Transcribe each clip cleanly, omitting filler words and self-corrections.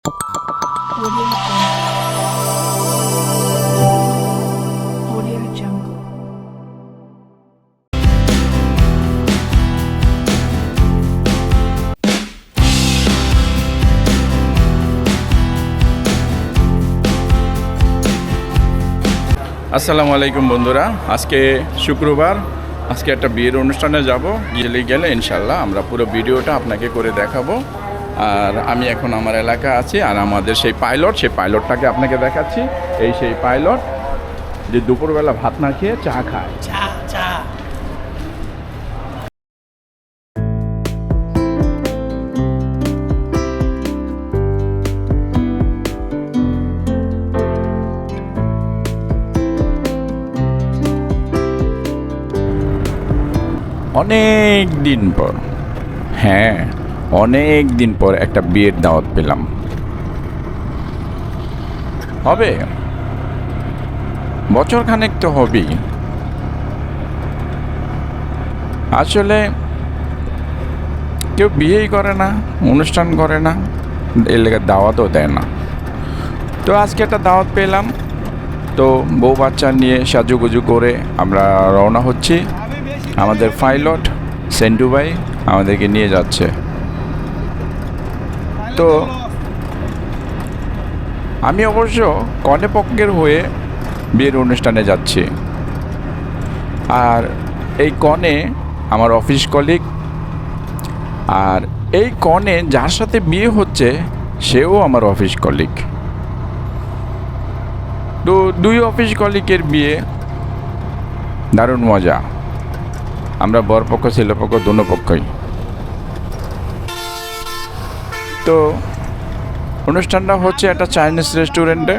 Audio Jungle. আসসালামু আলাইকুম বন্ধুরা, আজকে শুক্রবার। আজকে একটা বিয়ের অনুষ্ঠানে যাব। গেলে ইনশাল্লাহ আমরা পুরো ভিডিওটা আপনাকে করে দেখাবো। আর আমি এখন আমার এলাকা আছি, আর আমাদের সেই পাইলটটাকে আপনাকে দেখাচ্ছি। এই সেই পাইলট যে দুপুরবেলা ভাত না খেয়ে চা খায়। অনেক দিন পর, অনেক দিন পর একটা বিয়ের দাওয়াত পেলাম। হবে বছরখানেক তো হবেই। আসলে কেউ বিয়েই করে না, অনুষ্ঠান করে না, এর লেগে দাওয়াতও দেয় না। তো আজকে একটা দাওয়াত পেলাম, তো বউ বাচ্চা নিয়ে সাজুগুজু করে আমরা রওনা হচ্ছি। আমাদের পাইলট সেন্টু ভাই আমাদেরকে নিয়ে যাচ্ছে। তো আমি অবশ্য কনে পক্ষের হয়ে বিয়ের অনুষ্ঠানে যাচ্ছি। আর এই কনে আমার অফিস কলিগ, আর এই কনে যার সাথে বিয়ে হচ্ছে সেও আমার অফিস কলিগ। তো দুই অফিস কলিগের বিয়ে, দারুণ মজা। আমরা বরপক্ষ ছেলেপক্ষ দোনো পক্ষই। তো অনুষ্ঠানটা হচ্ছে একটা চাইনিজ রেস্টুরেন্টে।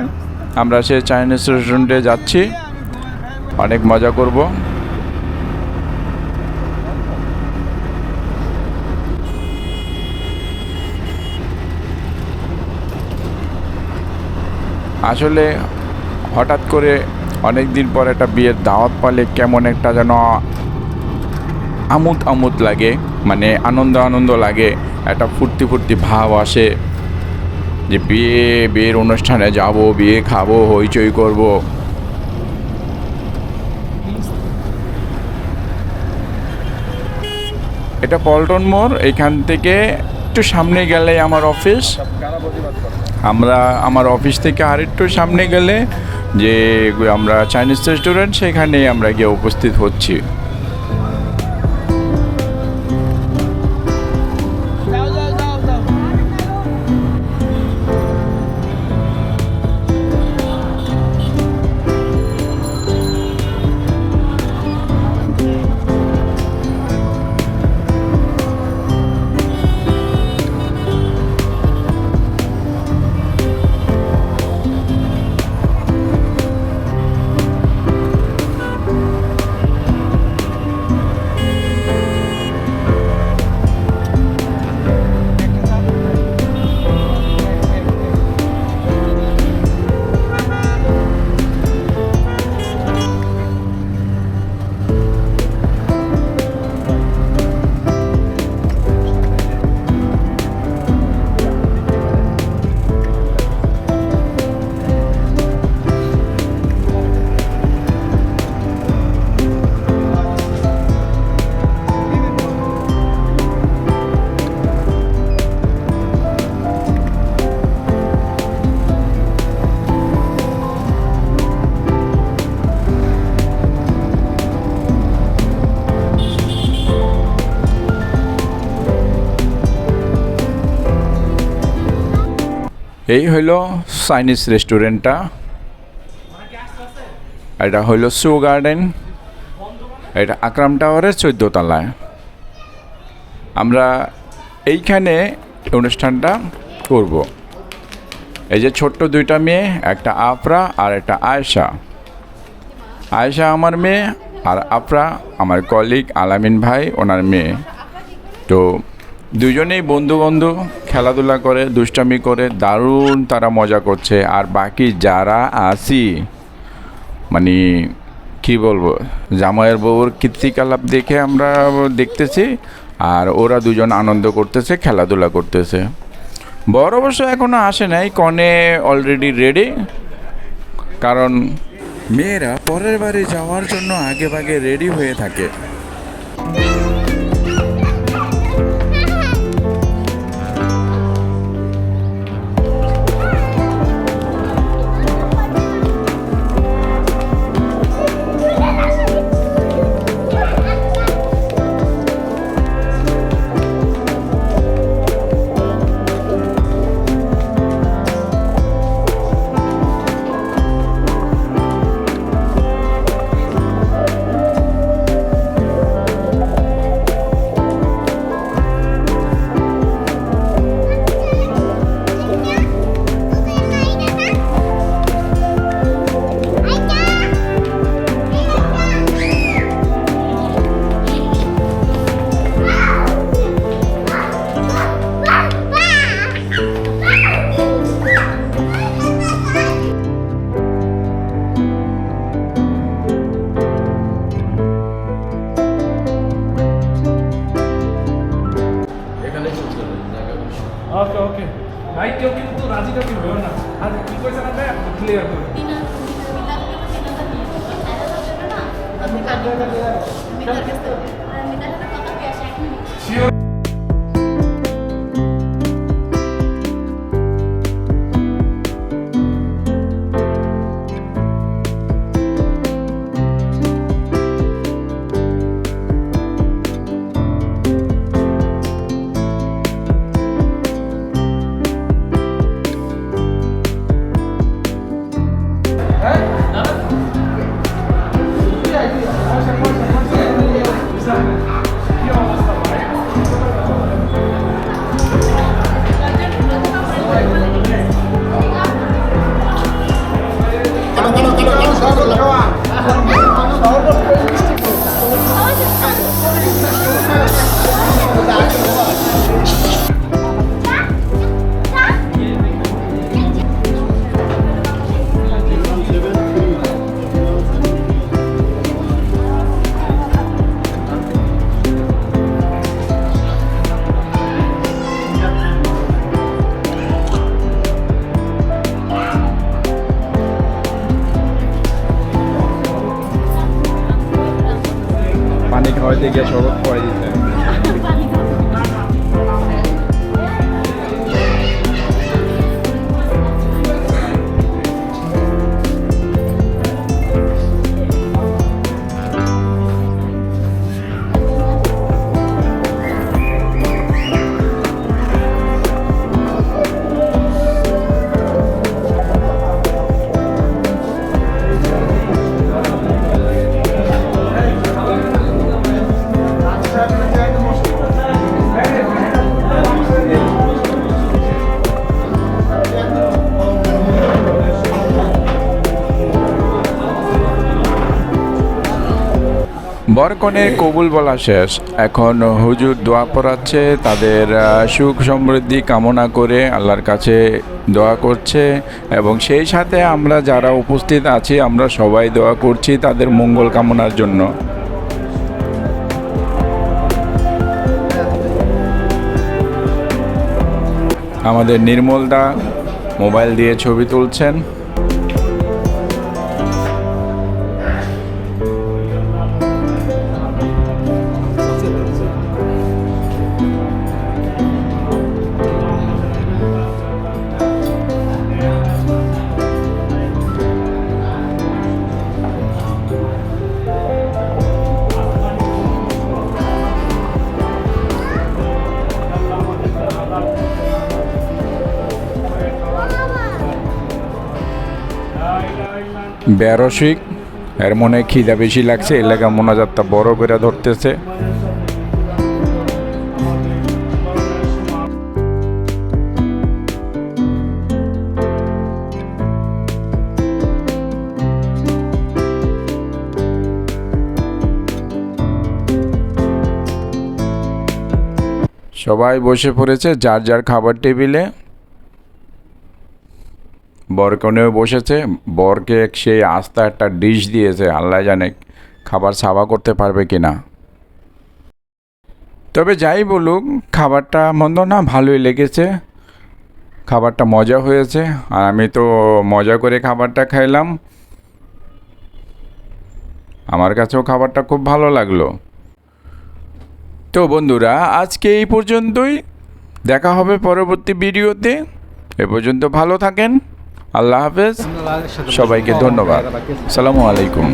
আমরা সেই চাইনিজ রেস্টুরেন্টে যাচ্ছি, অনেক মজা করব। আসলে হঠাৎ করে অনেক দিন পর একটা বিয়ের দাওয়াত পালে কেমন একটা যেন আমোদ লাগে, মানে আনন্দ লাগে, একটা ফুর্তি ভাব আসে যে বিয়ের অনুষ্ঠানে যাব, বিয়ে খাবো, হইচই করব। এটা পল্টন মোড়, এখান থেকে একটু সামনে গেলে আমার অফিস। আমার অফিস থেকে আর একটু সামনে গেলে যে আমরা চাইনিজ রেস্টুরেন্ট, সেখানে আমরা গিয়ে উপস্থিত হচ্ছি। এই হইল চাইনিজ রেস্টুরেন্টটা। এটা হইল সু গার্ডেন, এটা আকরাম টাওয়ারের 14 তলায়। আমরা এইখানে অনুষ্ঠানটা করব। এই যে ছোট্ট দুইটা মেয়ে, একটা আফরা আর একটা আয়েশা। আয়েশা আমার মেয়ে, আর আফরা আমার কলিগ আলামিন ভাই ওনার মেয়ে। তো দুজনেই বন্ধু খেলাধুলা করে, দুষ্টামি করে, দারুণ তারা মজা করছে। আর বাকি যারা আছি, মানে কি বলবো, জামাইয়ের বউর কীর্তিকলাপ দেখে আমরা দেখতেছি, আর ওরা দুজন আনন্দ করতেছে, খেলাধুলা করতেছে। বর অবশ্য এখনো আসে নাই, কনে অলরেডি রেডি। কারণ মেয়েরা পরের বাড়ি যাওয়ার জন্য আগে ভাগে রেডি হয়ে থাকে। ওকে ওকে ভাই, কেউ কিন্তু রাজি কেউ কিন্তু না। আর কি কইছেন আপনি ক্লিয়ার করুন। শিওর। পানি খাওয়াইতে গিয়ে শরবত খাওয়াই দিতে। বরকনের কবুল বলা শেষ, এখন হুজুর দোয়া পড়াচ্ছে, তাদের সুখ সমৃদ্ধি কামনা করে আল্লাহর কাছে দোয়া করছে, এবং সেই সাথে আমরা যারা উপস্থিত আছি আমরা সবাই দোয়া করছি তাদের মঙ্গল কামনার জন্য। আমাদের নির্মলদা মোবাইল দিয়ে ছবি তুলছেন। বেরসিক এর মনে খিদা বেশি লাগছে, এলাকা মোনাজাতটা বড় করে ধরতেছে। সবাই বসে পড়েছে যার যার খাবার টেবিলে। বরকনেও বসেছে, বরকে সেই আস্তা একটা ডিশ দিয়েছে, আল্লাহ জানে খাবার সাবা করতে পারবে কিনা। তবে যাই বলুক খাবারটা মন্দ না, ভালোই লেগেছে। খাবারটা মজা হয়েছে, আর আমি তো মজা করে খাবারটা খাইলাম। আমার কাছেও খাবারটা খুব ভালো লাগলো। তো বন্ধুরা, আজকে এই পর্যন্তই। দেখা হবে পরবর্তী ভিডিওতে। এ পর্যন্ত ভালো থাকেন। আল্লাহ হাফেজ। সবাইকে ধন্যবাদ। আসসালামু আলাইকুম।